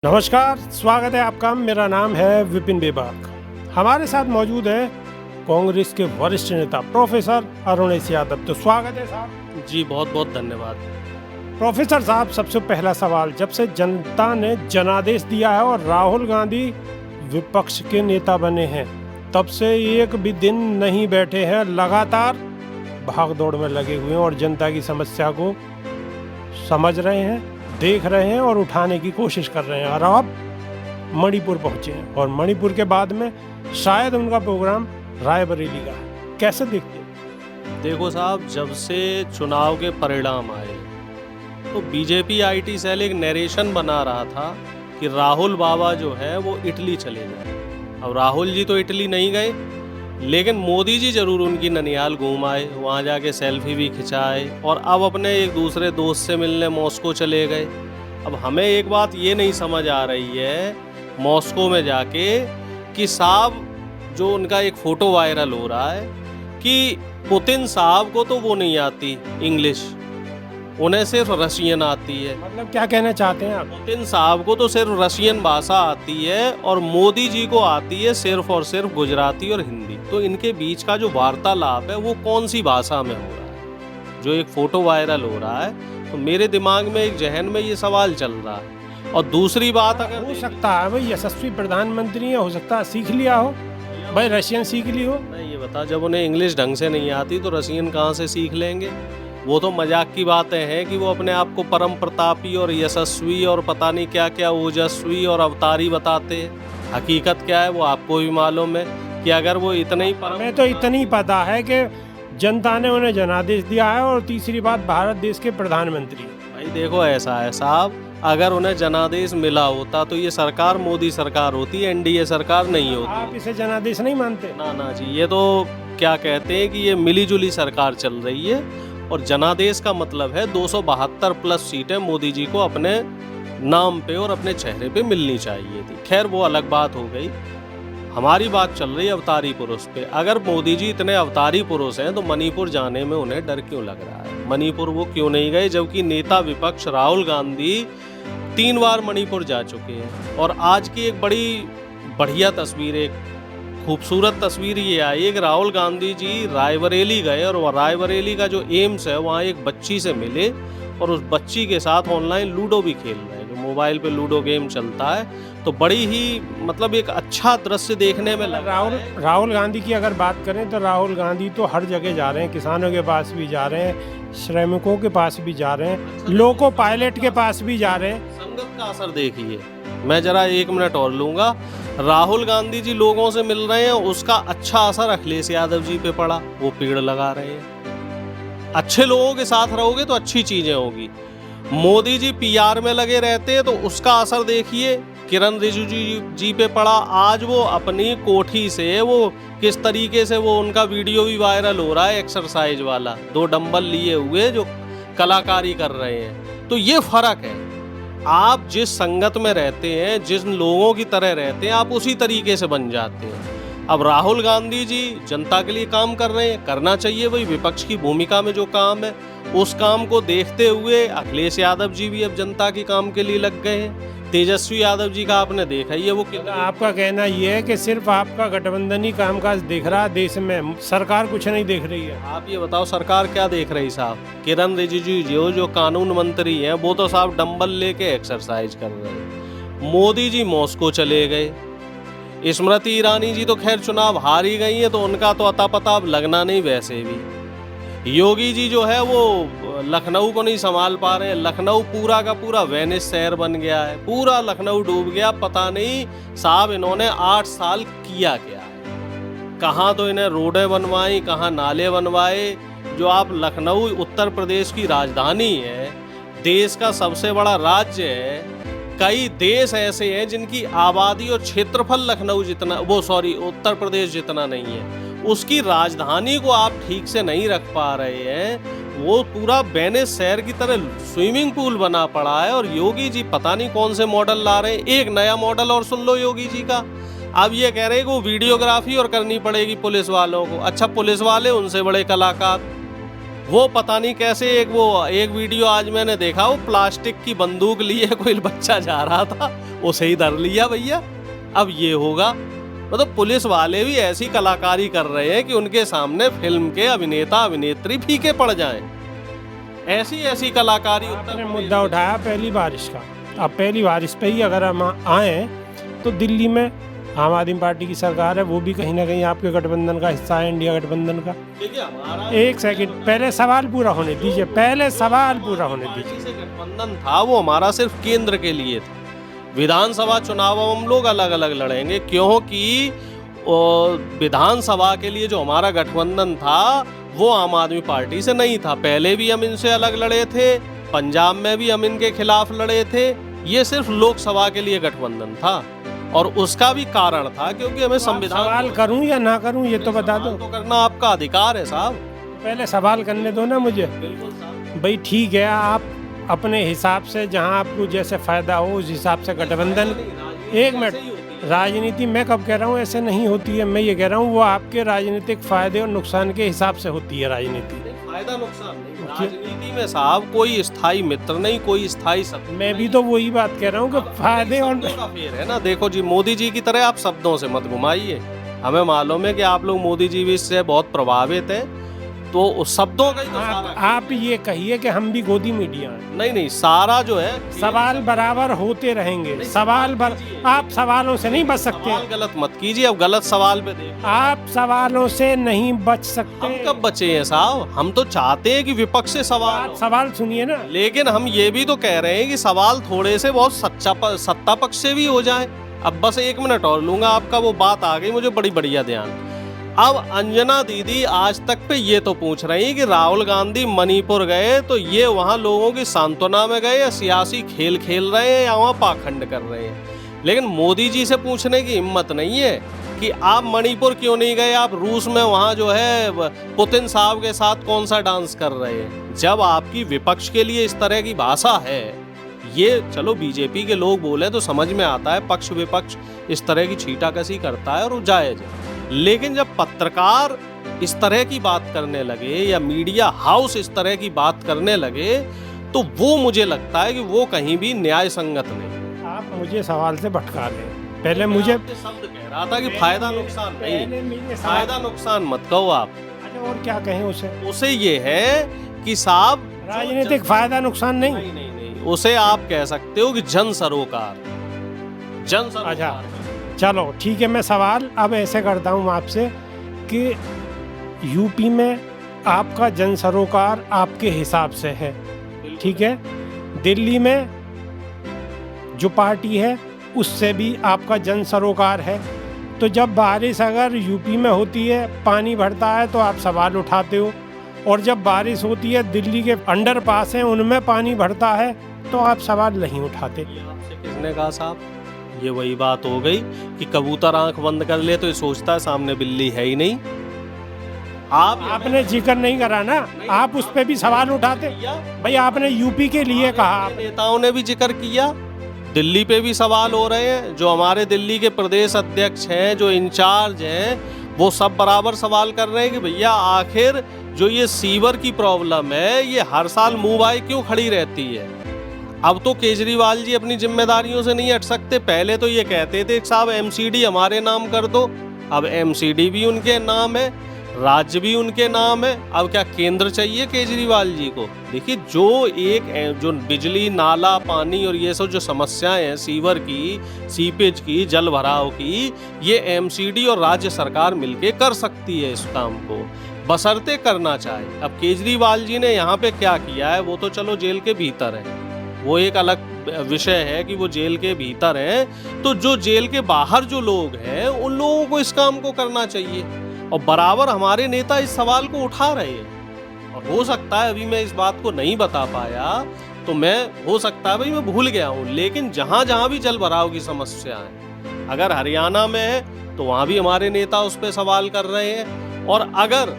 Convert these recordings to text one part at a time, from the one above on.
नमस्कार, स्वागत है आपका। मेरा नाम है विपिन बेबाक। हमारे साथ मौजूद है कांग्रेस के वरिष्ठ नेता प्रोफेसर अरुणेश यादव। तो स्वागत है साहब। जी बहुत बहुत धन्यवाद। प्रोफेसर साहब, सबसे पहला सवाल, जब से जनता ने जनादेश दिया है और राहुल गांधी विपक्ष के नेता बने हैं, तब से एक भी दिन नहीं बैठे हैं, लगातार भाग दौड़ में लगे हुए हैं और जनता की समस्या को समझ रहे हैं, देख रहे हैं और उठाने की कोशिश कर रहे हैं। और अब मणिपुर पहुंचे हैं और मणिपुर के बाद में शायद उनका प्रोग्राम रायबरेली का है। कैसे देखते हैं? देखो साहब, जब से चुनाव के परिणाम आए तो बीजेपी आईटी सेल एक नरेशन बना रहा था कि राहुल बाबा जो है वो इटली चले गए। अब राहुल जी तो इटली नहीं गए, लेकिन मोदी जी जरूर उनकी ननिहाल घूम आए, वहाँ जाके सेल्फी भी खिंचाए और अब अपने एक दूसरे दोस्त से मिलने मॉस्को चले गए। अब हमें एक बात ये नहीं समझ आ रही है मॉस्को में जाके कि साहब जो उनका एक फ़ोटो वायरल हो रहा है कि पुतिन साहब को तो वो नहीं आती इंग्लिश, उन्हें सिर्फ रशियन आती है। मतलब क्या कहना चाहते हैं आप? पुतिन साहब को तो सिर्फ रशियन भाषा आती है और मोदी जी को आती है सिर्फ और सिर्फ गुजराती और हिंदी। तो इनके बीच का जो वार्तालाप है वो कौन सी भाषा में हो रहा है? जो एक फ़ोटो वायरल हो रहा है, तो मेरे दिमाग में एक जहन में ये सवाल चल रहा है। और दूसरी बात, अगर हो सकता है भाई यशस्वी प्रधानमंत्री है, हो सकता है सीख लिया हो, भाई रशियन सीख ली हो। नहीं, ये बता, जब उन्हें इंग्लिश ढंग से नहीं आती तो रशियन कहाँ से सीख लेंगे? वो तो मजाक की बातें हैं कि वो अपने आप को परम प्रतापी और यशस्वी और पता नहीं क्या क्या ओजस्वी और अवतारी बताते हैं। हकीकत क्या है वो आपको भी मालूम है कि अगर वो इतना ही हमें तो इतनी पता है कि जनता ने उन्हें जनादेश दिया है और तीसरी बात, भारत देश के प्रधानमंत्री। भाई देखो, ऐसा है साहब, अगर उन्हें जनादेश मिला होता तो ये सरकार मोदी सरकार होती, एनडीए सरकार नहीं होती। आप इसे जनादेश नहीं मानते? ना ना जी, ये तो क्या कहते हैं कि ये मिलीजुली सरकार चल रही है और जनादेश का मतलब है 272 प्लस सीटें मोदी जी को अपने नाम पे और अपने चेहरे पे मिलनी चाहिए थी। खैर वो अलग बात हो गई। हमारी बात चल रही है अवतारी पुरुष पे। अगर मोदी जी इतने अवतारी पुरुष हैं तो मणिपुर जाने में उन्हें डर क्यों लग रहा है? मणिपुर वो क्यों नहीं गए, जबकि नेता विपक्ष राहुल गांधी 3 बार मणिपुर जा चुके हैं। और आज की एक बड़ी बढ़िया तस्वीर, एक खूबसूरत तस्वीर ये आई है कि राहुल गांधी जी रायबरेली गए और रायबरेली का जो एम्स है वहाँ एक बच्ची से मिले और उस बच्ची के साथ ऑनलाइन लूडो भी खेल रहे हैं, जो मोबाइल पे लूडो गेम चलता है। तो बड़ी ही मतलब एक अच्छा दृश्य देखने में लगा। राहुल गांधी की अगर बात करें तो राहुल गांधी तो हर जगह जा रहे हैं, किसानों के पास भी जा रहे हैं, श्रमिकों के पास भी जा रहे हैं, लोको पायलट के पास भी जा रहे हैं। संगत का असर देखिए, मैं जरा 1 मिनट और लूंगा। राहुल गांधी जी लोगों से मिल रहे हैं, उसका अच्छा असर अखिलेश यादव जी पे पड़ा, वो पेड़ लगा रहे हैं। अच्छे लोगों के साथ रहोगे तो अच्छी चीजें होगी। मोदी जी पीआर में लगे रहते हैं तो उसका असर देखिए किरण रिजिजू जी पे पड़ा। आज वो अपनी कोठी से वो किस तरीके से वो उनका वीडियो भी वायरल हो रहा है, एक्सरसाइज वाला, 2 डंबल लिए हुए जो कलाकारी कर रहे हैं। तो ये फर्क है, आप जिस संगत में रहते हैं, जिन लोगों की तरह रहते हैं, आप उसी तरीके से बन जाते हैं। अब राहुल गांधी जी जनता के लिए काम कर रहे हैं, करना चाहिए भाई, विपक्ष की भूमिका में जो काम है उस काम को देखते हुए अखिलेश यादव जी भी अब जनता के काम के लिए लग गए हैं। तेजस्वी यादव जी का आपने देखा ही है, वो कितना। आपका कहना ये है कि सिर्फ आपका गठबंधन ही कामकाज देख रहा है, देश में सरकार कुछ नहीं देख रही है? आप ये बताओ सरकार क्या देख रही साहब? किरण रिजिजू जी जो कानून मंत्री हैं वो तो साहब डंबल लेके एक्सरसाइज कर रहे हैं। मोदी जी मॉस्को चले गए। स्मृति ईरानी जी तो खैर चुनाव हार ही गई है तो उनका तो अता पता अब लगना नहीं। वैसे भी योगी जी जो है वो लखनऊ को नहीं संभाल पा रहे हैं। लखनऊ पूरा का पूरा वेनिस शहर बन गया है, पूरा लखनऊ डूब गया। पता नहीं साहब इन्होंने 8 साल किया क्या है? कहाँ तो इन्हें रोडें बनवाई, कहाँ नाले बनवाए। जो आप लखनऊ उत्तर प्रदेश की राजधानी है, देश का सबसे बड़ा राज्य है। कई देश ऐसे हैं जिनकी आबादी और क्षेत्रफल लखनऊ जितना, उत्तर प्रदेश जितना नहीं है। उसकी राजधानी को आप ठीक से नहीं रख पा रहे हैं। वो पूरा वेनिस शहर की तरह स्विमिंग पूल बना पड़ा है। और योगी जी पता नहीं कौन से मॉडल ला रहे हैं। एक नया मॉडल और सुन लो योगी जी का। अब ये कह रहे हैं कि वो वीडियोग्राफी और करनी पड़ेगी पुलिस वालों को। अच्छा, पुलिस वाले उनसे बड़े कलाकार, वो पता नहीं कैसे एक वीडियो आज मैंने देखा, वो प्लास्टिक की बंदूक लिए कोई बच्चा जा रहा था, उसे ही धर लिया भैया। अब ये होगा, मतलब पुलिस वाले भी ऐसी कलाकारी कर रहे हैं कि उनके सामने फिल्म के अभिनेता अभिनेत्री फीके पड़ जाएं। ऐसी ऐसी कलाकारी। आपने मुद्दा उठाया पहली बारिश का। अब पहली बारिश पे ही अगर हम आए तो दिल्ली में आम आदमी पार्टी की सरकार है, वो भी कहीं ना कहीं आपके गठबंधन का हिस्सा है, इंडिया गठबंधन का। एक सेकंड, पहले सवाल पूरा होने दीजिए, पहले सवाल पूरा होने दीजिए। गठबंधन था वो हमारा सिर्फ केंद्र के लिए था। विधानसभा चुनाव हम लोग अलग अलग लड़ेंगे, क्योंकि विधानसभा के लिए जो हमारा गठबंधन था वो आम आदमी पार्टी से नहीं था। पहले भी हम इनसे अलग लड़े थे, पंजाब में भी हम इनके खिलाफ लड़े थे। ये सिर्फ लोकसभा के लिए गठबंधन था, और उसका भी कारण था क्योंकि हमें संविधान। सवाल करूं या ना करूं ये तो बता दो। तो करना आपका अधिकार है साहब। पहले सवाल करने दो ना मुझे। बिल्कुल साहब। भाई ठीक है, आप अपने हिसाब से जहां आपको जैसे फायदा हो उस हिसाब से गठबंधन। एक मिनट, राजनीति मैं कब कह रहा हूँ ऐसे नहीं होती है, मैं ये कह रहा हूँ वो आपके राजनीतिक फायदे और नुकसान के हिसाब से होती है राजनीति। फायदा नुकसान नहीं, राजनीति में साहब कोई स्थायी मित्र नहीं, कोई स्थायी शत्रु। मैं भी तो वही बात कह रहा हूँ कि फायदे और का फेर है ना। देखो जी, मोदी जी की तरह आप शब्दों से मत घुमाइए। हमें मालूम है कि आप लोग मोदी जी भी इससे बहुत प्रभावित हैं, तो उस शब्दों का ही तो आप ये कहिए कि हम भी गोदी मीडिया हैं। नहीं, सारा जो है सवाल बराबर होते रहेंगे। आप सवालों से नहीं बच सकते। गलत मत कीजिए, अब गलत सवाल पे देखिए। आप सवालों से नहीं बच सकते। हम कब बचे हैं साहब? हम तो चाहते हैं कि विपक्ष से आप सवाल सुनिए ना। लेकिन हम ये भी तो कह रहे हैं कि सवाल थोड़े से बहुत सत्ता पक्ष से भी हो जाए। अब बस 1 मिनट और लूंगा आपका, वो बात आ गई मुझे बड़ी बढ़िया ध्यान। अब अंजना दीदी आज तक पे ये तो पूछ रही है कि राहुल गांधी मणिपुर गए तो ये वहाँ लोगों की सांत्वना में गए या सियासी खेल खेल रहे हैं या वहाँ पाखंड कर रहे हैं। लेकिन मोदी जी से पूछने की हिम्मत नहीं है कि आप मणिपुर क्यों नहीं गए, आप रूस में वहाँ जो है पुतिन साहब के साथ कौन सा डांस कर रहे हैं। जब आपकी विपक्ष के लिए इस तरह की भाषा है, ये चलो बीजेपी के लोग बोले तो समझ में आता है, पक्ष विपक्ष इस तरह की छींटाकशी करता है और जायज है। लेकिन जब पत्रकार इस तरह की बात करने लगे या मीडिया हाउस इस तरह की बात करने लगे, तो वो मुझे लगता है कि वो कहीं भी न्याय संगत नहीं। आप मुझे सवाल से भटका रहे। पहले मुझे शब्द कह रहा था कि फायदा नुकसान नहीं, फायदा नुकसान मत कहो आप। अच्छा, और क्या कहें उसे ये है कि साहब राजनीतिक फायदा नुकसान नहीं, उसे आप कह सकते हो कि जन सरोकार। अच्छा चलो ठीक है, मैं सवाल अब ऐसे करता हूँ आपसे कि यूपी में आपका जन सरोकार आपके हिसाब से है, ठीक है। दिल्ली में जो पार्टी है उससे भी आपका जन सरोकार है। तो जब बारिश अगर यूपी में होती है, पानी भरता है, तो आप सवाल उठाते हो, और जब बारिश होती है दिल्ली के अंडरपास हैं उनमें पानी भरता है तो आप सवाल नहीं उठाते। आपसे किसने कहा साहब? ये वही बात हो गई कि कबूतर आंख बंद कर ले तो ये सोचता है सामने बिल्ली है ही नहीं। आपने जिक्र नहीं करा ना, आप उस पे भी सवाल उठाते। भाई आपने यूपी के लिए कहा, नेताओं ने भी जिक्र किया, दिल्ली पे भी सवाल हो रहे हैं। जो हमारे दिल्ली के प्रदेश अध्यक्ष हैं, जो इंचार्ज हैं, वो सब बराबर सवाल कर रहे हैं कि भैया आखिर जो ये सीवर की प्रॉब्लम है ये हर साल मुंह आई क्यों खड़ी रहती है। अब तो केजरीवाल जी अपनी जिम्मेदारियों से नहीं हट सकते। पहले तो ये कहते थे साहब एमसीडी हमारे नाम कर दो, अब एमसीडी भी उनके नाम है, राज्य भी उनके नाम है। अब क्या केंद्र चाहिए केजरीवाल जी को? देखिए जो बिजली, नाला, पानी और ये सब जो समस्याएं हैं, सीवर की, सीपेज की, जल भराव की, ये एमसीडी और राज्य सरकार मिलके कर सकती है इस काम को, बशर्ते करना चाहे। अब केजरीवाल जी ने यहाँ पे क्या किया है, वो तो चलो जेल के भीतर है, वो एक अलग विषय है कि वो जेल के भीतर है। तो जो जेल के बाहर जो लोग हैं उन लोगों को इस काम को करना चाहिए, और बराबर हमारे नेता इस सवाल को उठा रहे हैं। और हो सकता है अभी मैं इस बात को नहीं बता पाया, तो हो सकता है भाई मैं भूल गया हूँ, लेकिन जहाँ जहाँ भी जल भराव की समस्या है, अगर हरियाणा में है तो वहाँ भी हमारे नेता उस पर सवाल कर रहे हैं, और अगर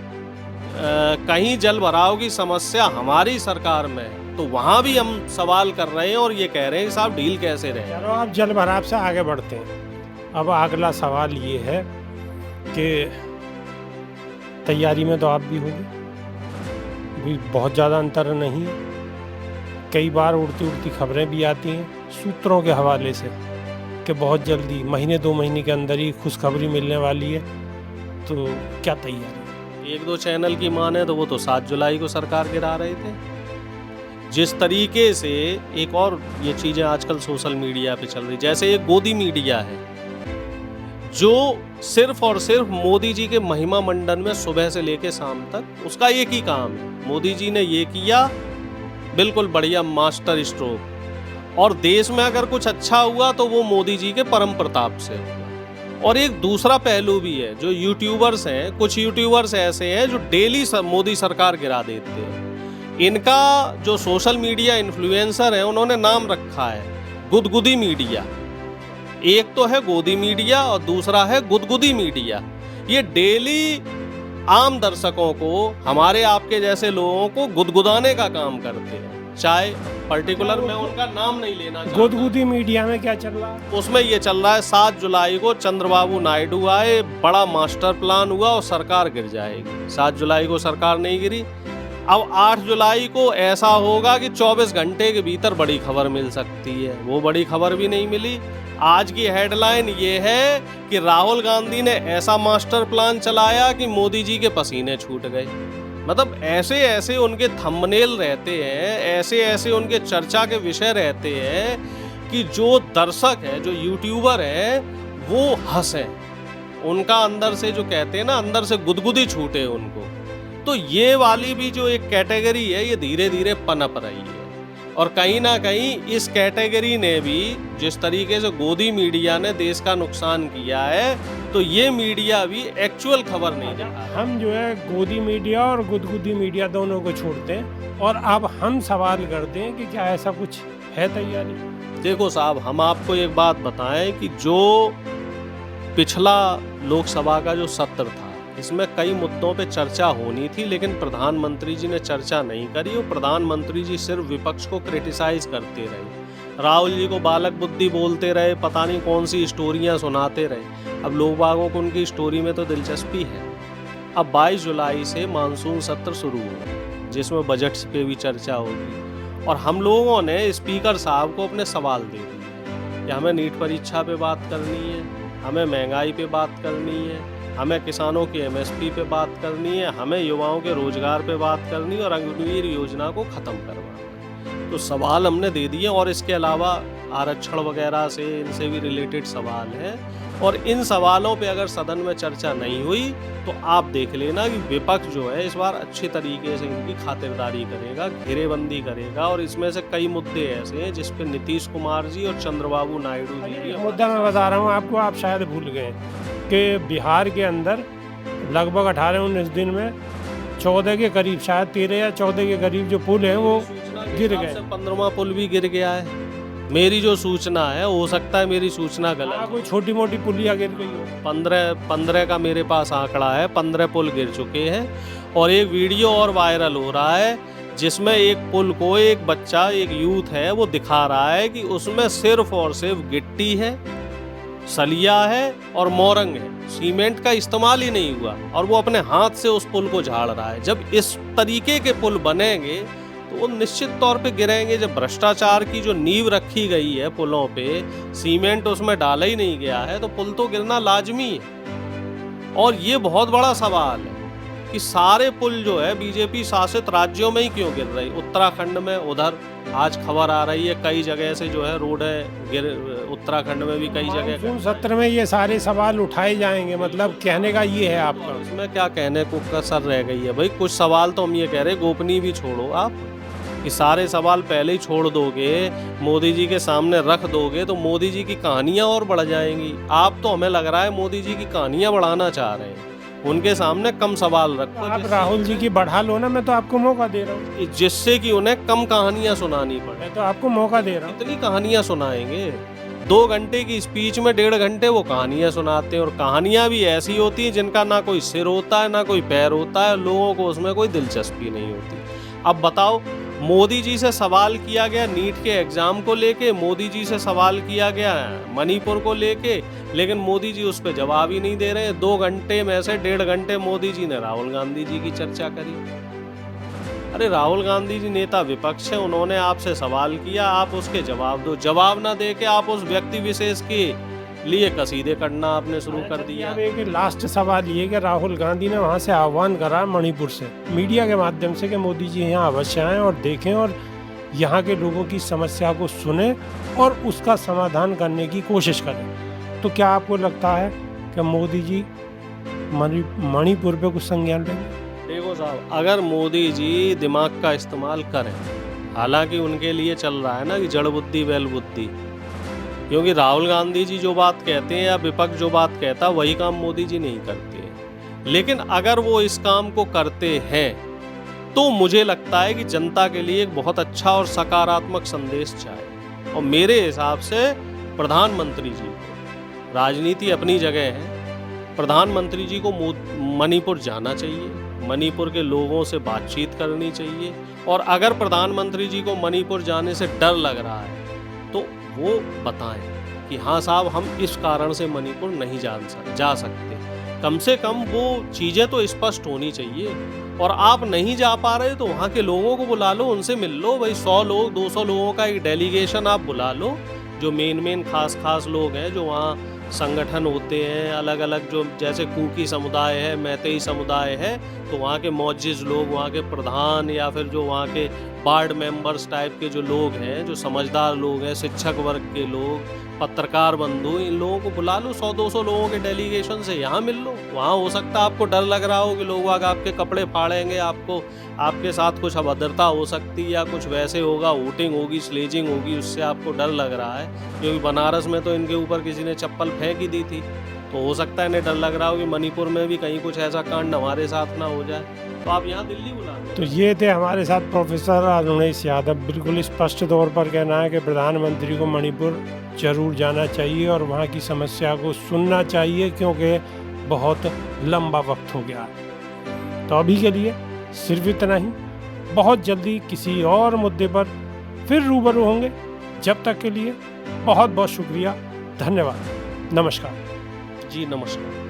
कहीं जल भराव की समस्या हमारी सरकार में है तो वहाँ भी हम सवाल कर रहे हैं और ये कह रहे हैं कि साहब डील कैसे रहे। चलो आप जल भराव से आगे बढ़ते हैं। अब अगला सवाल ये है कि तैयारी में तो आप भी होंगे, भी बहुत ज़्यादा अंतर नहीं है। कई बार उड़ती उड़ती खबरें भी आती हैं सूत्रों के हवाले से कि बहुत जल्दी महीने 2 महीने के अंदर ही खुशखबरी मिलने वाली है। तो क्या तैयारी? एक दो चैनल की माने तो वो तो 7 जुलाई को सरकार गिरा रहे थे। जिस तरीके से एक और ये चीज़ें आजकल सोशल मीडिया पे चल रही, जैसे एक गोदी मीडिया है जो सिर्फ और सिर्फ मोदी जी के महिमा मंडन में सुबह से लेके शाम तक उसका एक ही काम है, मोदी जी ने ये किया, बिल्कुल बढ़िया मास्टर स्ट्रोक। और देश में अगर कुछ अच्छा हुआ तो वो मोदी जी के परम प्रताप से हुआ। और एक दूसरा पहलू भी है, जो यूट्यूबर्स हैं, कुछ यूट्यूबर्स ऐसे हैं जो डेली मोदी सरकार गिरा देते हैं। इनका जो सोशल मीडिया इन्फ्लुएंसर है उन्होंने नाम रखा है गुदगुदी मीडिया। एक तो है गोदी मीडिया और दूसरा है गुदगुदी मीडिया। ये डेली आम दर्शकों को, हमारे आपके जैसे लोगों को गुदगुदाने का काम करते हैं। चाहे पर्टिकुलर मैं उनका नाम नहीं लेना चाहता। गुदगुदी मीडिया में क्या चल रहा है? उसमें ये चल रहा है 7 जुलाई को चंद्रबाबू नायडू आए, बड़ा मास्टर प्लान हुआ और सरकार गिर जाएगी। 7 जुलाई को सरकार नहीं गिरी। अब 8 जुलाई को ऐसा होगा कि 24 घंटे के भीतर बड़ी खबर मिल सकती है। वो बड़ी खबर भी नहीं मिली। आज की हेडलाइन ये है कि राहुल गांधी ने ऐसा मास्टर प्लान चलाया कि मोदी जी के पसीने छूट गए। मतलब ऐसे ऐसे उनके थंबनेल रहते हैं, ऐसे ऐसे उनके चर्चा के विषय रहते हैं कि जो दर्शक है, जो यूट्यूबर है, वो हंसे। उनका अंदर से जो कहते हैं ना, अंदर से गुदगुदी छूटे उनको। तो ये वाली भी जो एक कैटेगरी है, ये धीरे धीरे पनप रही है। और कहीं ना कहीं इस कैटेगरी ने भी, जिस तरीके से गोदी मीडिया ने देश का नुकसान किया है, तो ये मीडिया भी एक्चुअल खबर नहीं देता। हम जो है गोदी मीडिया और गुदगुदी मीडिया दोनों को छोड़ते हैं और अब हम सवाल करते हैं कि क्या ऐसा कुछ है तैयारी? देखो साहब, हम आपको एक बात बताएं कि जो पिछला लोकसभा का जो सत्र था, इसमें कई मुद्दों पे चर्चा होनी थी, लेकिन प्रधानमंत्री जी ने चर्चा नहीं करी और प्रधानमंत्री जी सिर्फ विपक्ष को क्रिटिसाइज करते रहे। राहुल जी को बालक बुद्धि बोलते रहे, पता नहीं कौन सी स्टोरियां सुनाते रहे। अब लोग बागों को उनकी स्टोरी में तो दिलचस्पी है। अब 22 जुलाई से मानसून सत्र शुरू होगा, जिसमें बजट पे भी चर्चा होगी। और हम लोगों ने स्पीकर साहब को अपने सवाल दे दिए कि हमें नीट परीक्षा पे बात करनी है, हमें महंगाई पे बात करनी है, हमें किसानों की एमएसपी पे बात करनी है, हमें युवाओं के रोजगार पे बात करनी है और अग्निवीर योजना को ख़त्म करवाना है। तो सवाल हमने दे दिए और इसके अलावा आरक्षण वगैरह से, इनसे भी रिलेटेड सवाल हैं। और इन सवालों पे अगर सदन में चर्चा नहीं हुई तो आप देख लेना कि विपक्ष जो है इस बार अच्छे तरीके से इनकी खातिरदारी करेगा, घेरेबंदी करेगा। और इसमें से कई मुद्दे ऐसे हैं जिस पे नीतीश कुमार जी और चंद्रबाबू नायडू जी भी मुद्दा मैं बता रहा हूँ आपको, आप शायद भूल गए कि बिहार के अंदर लगभग 18-19 दिन में 14 के करीब, शायद 13 या 14 के करीब जो पुल हैं वो गिर गए। 15वां पुल भी गिर गया है। मेरी जो सूचना है, हो सकता है मेरी सूचना गलत, कोई छोटी मोटी पुलिया गिर गई हो। 15 का मेरे पास आंकड़ा है, 15 पुल गिर चुके हैं। और एक वीडियो और वायरल हो रहा है जिसमें एक पुल को एक बच्चा, एक यूथ है, वो दिखा रहा है कि उसमें सिर्फ और सिर्फ गिट्टी है, सलिया है और मोरंग है, सीमेंट का इस्तेमाल ही नहीं हुआ। और वो अपने हाथ से उस पुल को झाड़ रहा है। जब इस तरीके के पुल बनेंगे तो वो निश्चित तौर पे गिरेंगे। जब भ्रष्टाचार की जो नींव रखी गई है पुलों पे, सीमेंट उसमें डाला ही नहीं गया है, तो पुल तो गिरना लाजमी है। और ये बहुत बड़ा सवाल है कि सारे पुल जो है बीजेपी शासित राज्यों में ही क्यों गिर रही। उत्तराखंड में, उधर आज खबर आ रही है कई जगह से जो है रोड गिर, उत्तराखंड में भी कई जगह। सत्र में ये सारे सवाल उठाए जाएंगे, मतलब कहने का ये है आपका? इसमें क्या कहने को कसर रह गई है भाई? कुछ सवाल तो हम ये कह रहे, गोपनीय भी छोड़ो आप, कि सारे सवाल पहले ही छोड़ दोगे, मोदी जी के सामने रख दोगे तो मोदी जी की कहानियां और बढ़ जाएंगी। आप तो, हमें लग रहा है, मोदी जी की कहानियां बढ़ाना चाह रहे हैं। उनके सामने कम सवाल रखो। आप राहुल जी की बढ़ा लो ना, मैं तो आपको मौका दे रहा हूँ, जिससे कि उन्हें कम कहानियां सुनानी पड़े। मैं तो आपको मौका दे रहा हूँ। कितनी कहानियां सुनाएंगे? 2 घंटे की स्पीच में 1.5 घंटे वो कहानियां सुनाते हैं। और कहानियां भी ऐसी होती हैं जिनका ना कोई सिर होता है, ना कोई पैर होता है, लोगों को उसमें कोई दिलचस्पी नहीं होती। अब बताओ, मोदी जी से सवाल किया गया नीट के एग्जाम को लेके, मोदी जी से सवाल किया गया मणिपुर को लेके, लेकिन मोदी जी उस पर जवाब ही नहीं दे रहे। 2 घंटे में से 1.5 घंटे मोदी जी ने राहुल गांधी जी की चर्चा करी। अरे राहुल गांधी जी नेता विपक्ष है, उन्होंने आपसे सवाल किया, आप उसके जवाब दो। जवाब ना दे के आप उस व्यक्ति विशेष के लिए कसीदे करना आपने शुरू कर दिया। अब एक लास्ट सवाल ये कि राहुल गांधी ने वहाँ से आह्वान करा मणिपुर से मीडिया के माध्यम से कि मोदी जी यहाँ अवश्य आएं और देखें और यहाँ के लोगों की समस्या को सुने और उसका समाधान करने की कोशिश करें। तो क्या आपको लगता है कि मोदी जी मणिपुर पे कुछ संज्ञान लेंगे? देखो साहब, अगर मोदी जी दिमाग का इस्तेमाल करें, हालांकि उनके लिए चल रहा है ना कि जड़ बुद्धि बैल बुद्धि, क्योंकि राहुल गांधी जी जो बात कहते हैं या विपक्ष जो बात कहता है वही काम मोदी जी नहीं करते हैं। लेकिन अगर वो इस काम को करते हैं तो मुझे लगता है कि जनता के लिए एक बहुत अच्छा और सकारात्मक संदेश जाए। और मेरे हिसाब से प्रधानमंत्री जी को, राजनीति अपनी जगह है, प्रधानमंत्री जी को मणिपुर जाना चाहिए, मणिपुर के लोगों से बातचीत करनी चाहिए। और अगर प्रधानमंत्री जी को मणिपुर जाने से डर लग रहा है तो वो बताएं कि हाँ साहब, हम इस कारण से मणिपुर नहीं जा सकते। कम से कम वो चीज़ें तो स्पष्ट होनी चाहिए। और आप नहीं जा पा रहे तो वहाँ के लोगों को बुला लो, उनसे मिल लो। भाई 100 लोग 200 लोगों का एक डेलीगेशन आप बुला लो, जो मेन खास लोग हैं, जो वहाँ संगठन होते हैं अलग अलग, जो जैसे कुकी समुदाय है, मैतेई समुदाय है, तो वहाँ के मौजिज़ लोग, वहाँ के प्रधान या फिर जो वहाँ के वार्ड मेंबर्स टाइप के जो लोग हैं, जो समझदार लोग हैं, शिक्षक वर्ग के लोग, पत्रकार बंधु, इन लोगों को बुला लो। 100-200 लोगों के डेलीगेशन से यहाँ मिल लो। वहाँ हो सकता है आपको डर लग रहा हो कि लोग आपके कपड़े फाड़ेंगे, आपको आपके साथ कुछ अभद्रता हो सकती है या कुछ वैसे होगा, वोटिंग होगी, स्लेजिंग होगी, उससे आपको डर लग रहा है। क्योंकि बनारस में तो इनके ऊपर किसी ने चप्पल फेंक ही दी थी, तो हो सकता है इन्हें डर लग रहा हो कि मणिपुर में भी कहीं कुछ ऐसा कांड हमारे साथ ना हो जाए, तो आप यहाँ दिल्ली बुला लो। तो ये थे हमारे साथ प्रोफेसर अरुणेश यादव। बिल्कुल स्पष्ट तौर पर कहना है कि प्रधानमंत्री को मणिपुर जरूर जाना चाहिए और वहाँ की समस्या को सुनना चाहिए, क्योंकि बहुत लंबा वक्त हो गया। तो अभी के लिए सिर्फ इतना ही। बहुत जल्दी किसी और मुद्दे पर फिर रूबरू होंगे। जब तक के लिए बहुत बहुत शुक्रिया, धन्यवाद, नमस्कार। जी नमस्कार।